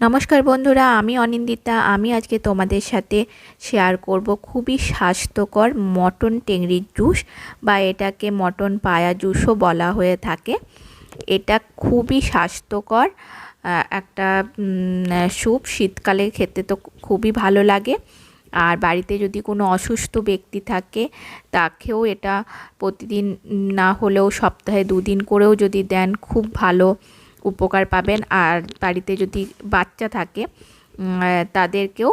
নমস্কার বন্ধুরা, আমি অনিন্দিতা। আমি আজকে তোমাদের সাথে শেয়ার করব খুবই স্বাস্থ্যকর মটন টেংরির জুস, বা এটাকে মটন পায়া জুসও বলা হয়ে থাকে। এটা খুবই স্বাস্থ্যকর একটা স্যুপ। শীতকালে খেতে তো খুবই ভালো লাগে। আর বাড়িতে যদি কোনো অসুস্থ ব্যক্তি থাকে তাকেও এটা প্রতিদিন না হলেও সপ্তাহে 2 দিন করেও যদি দেন খুব ভালো উপকার পাবেন। আর বাড়িতে যদি বাচ্চা থাকে তাদেরকেও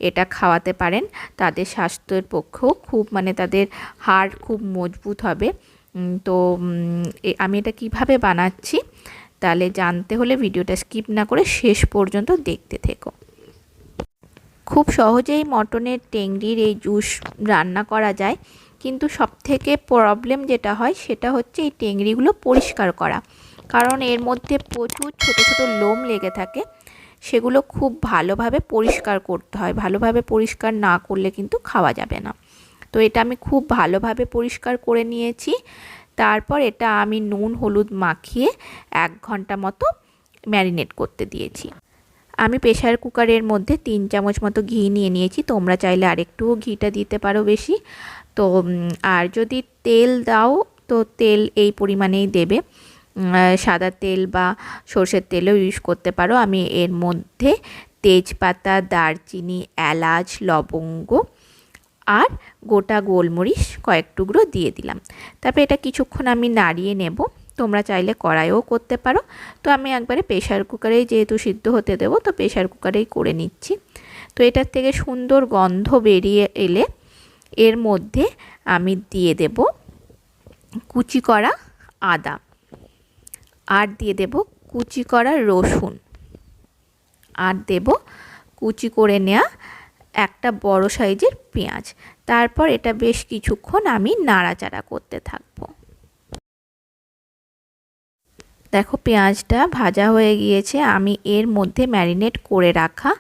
এটা খাওয়াতে পারেন। তাদের স্বাস্থ্যের পক্ষেও খুব তাদের হাড় খুব মজবুত হবে। তো আমি এটা কিভাবে বানাচ্ছি তাহলে জানতে হলে ভিডিওটা স্কিপ না করে শেষ পর্যন্ত দেখতে থেকো। খুব সহজেই মটনের টেংরির এই জুস রান্না করা যায়, কিন্তু সবথেকে প্রবলেম যেটা হয় সেটা হচ্ছে এই টেংরিগুলো পরিষ্কার করা। কারণ এর মধ্যে প্রচুর ছোট ছোট লোম লেগে থাকে, সেগুলো খুব ভালোভাবে পরিষ্কার করতে হয়। ভালোভাবে পরিষ্কার না করলে কিন্তু খাওয়া যাবে না। তো এটা আমি খুব ভালোভাবে পরিষ্কার করে নিয়েছি। তারপর এটা আমি নুন হলুদ মাখিয়ে 1 ঘন্টা মতো ম্যারিনেট করতে দিয়েছি। আমি প্রেসার কুকারের মধ্যে 3 চামচ মতো ঘি নিয়ে নিয়েছি। তোমরা চাইলে আরেকটুও ঘিটা দিতে পারো বেশি। তো আর যদি তেল দাও তো তেল এই পরিমাণেই দেবে। সাদা তেল বা সর্ষের তেলও ইউজ করতে পারো। আমি এর মধ্যে তেজপাতা, দারচিনি, এলাচ, লবঙ্গ আর গোটা গোলমরিচ কয়েক টুকরো দিয়ে দিলাম। তারপর এটা কিছুক্ষণ আমি নাড়িয়ে নেব। তোমরা চাইলে কড়াইও করতে পারো। তো আমি একবারে প্রেসার কুকারেই যেহেতু সিদ্ধ হতে দেবো, তো প্রেসার কুকারেই করে নিচ্ছি। তো এটার থেকে সুন্দর গন্ধ বেরিয়ে এলে এর মধ্যে আমি দিয়ে দেব কুচি করা আদা, আর দিয়ে দেব কুচি করা রসুন, আর দেব কুচি করে নেওয়া একটা বড় সাইজের পেঁয়াজ। তারপর এটা বেশ কিছুক্ষণ আমি নাড়াচাড়া করতে থাকব। দেখো পেঁয়াজটা ভাজা হয়ে গিয়েছে। আমি এর মধ্যে ম্যারিনেট করে রাখা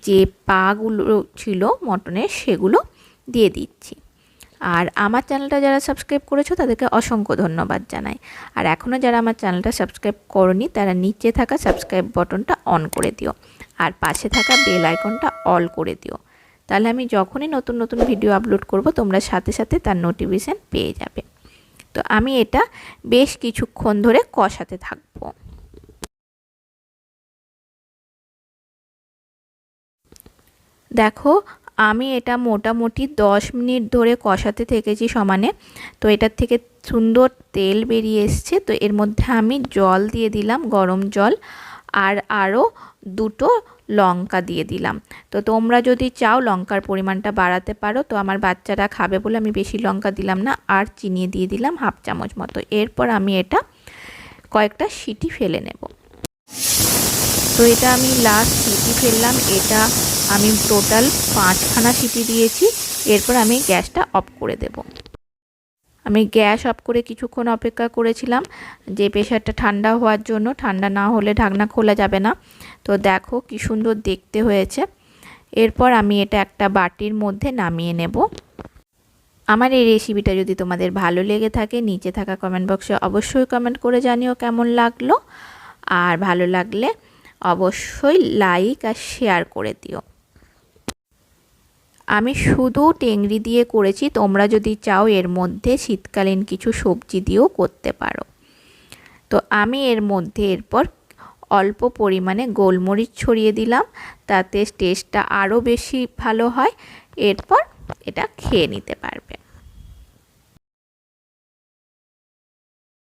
যে পাগুলো ছিল মটনের সেগুলো দিয়ে দিচ্ছি। আর আমার চ্যানেলটা যারা সাবস্ক্রাইব করেছো তাদেরকে অসংখ্য ধন্যবাদ জানাই। আর এখনও যারা আমার চ্যানেলটা সাবস্ক্রাইব করনি তারা নিচে থাকা সাবস্ক্রাইব বাটনটা অন করে দিও, আর পাশে থাকা বেল আইকনটা অল করে দিও। তাহলে আমি যখনই নতুন নতুন ভিডিও আপলোড করব তোমরা সাথে সাথে তার নোটিফিকেশান পেয়ে যাবে। তো আমি এটা বেশ কিছুক্ষণ ধরে কষাতে থাকবো। দেখো আমি এটা মোটামুটি 10 মিনিট ধরে কষাতে থেকেছি সমানে। তো এটার থেকে সুন্দর তেল বেরিয়ে এসছে। তো এর মধ্যে আমি জল দিয়ে দিলাম, গরম জল, আর আরও 2টো লঙ্কা দিয়ে দিলাম। তো তোমরা যদি চাও লঙ্কার পরিমাণটা বাড়াতে পারো। তো আমার বাচ্চারা খাবে বলে আমি বেশি লঙ্কা দিলাম না। আর চিনি দিয়ে দিলাম 1/2 চামচ মতো। এরপর আমি এটা কয়েকটা সিটি ফেলে নেব। তো এটা আমি লাস্ট সিটি ফেললাম। এটা আমি টোটাল 5খানা সিটি দিয়েছি। এরপর আমি গ্যাসটা অফ করে দেব। আমি গ্যাস অফ করে কিছুক্ষণ অপেক্ষা করেছিলাম যে প্রেশারটা ঠান্ডা হওয়ার জন্য। ঠান্ডা না হলে ঢাকনা খোলা যাবে না। তো দেখো কি সুন্দর দেখতে হয়েছে। এরপর আমি এটা একটা বাটির মধ্যে নামিয়ে নেব। আমার এই রেসিপিটা যদি তোমাদের ভালো লেগে থাকে নিচে থাকা কমেন্ট বক্সে অবশ্যই কমেন্ট করে জানিও কেমন লাগলো। আর ভালো লাগলে অবশ্যই লাইক আর শেয়ার করে দিও। আমি শুধু টেংরি দিয়ে করেছি, তোমরা যদি চাও এর মধ্যে শীতকালীন কিছু সবজি দিয়েও করতে পারো। তো আমি এর মধ্যে এরপর অল্প পরিমাণে গোলমরিচ ছড়িয়ে দিলাম, তাতে টেস্টটা আরও বেশি ভালো হয়। এরপর এটা খেয়ে নিতে পারবে।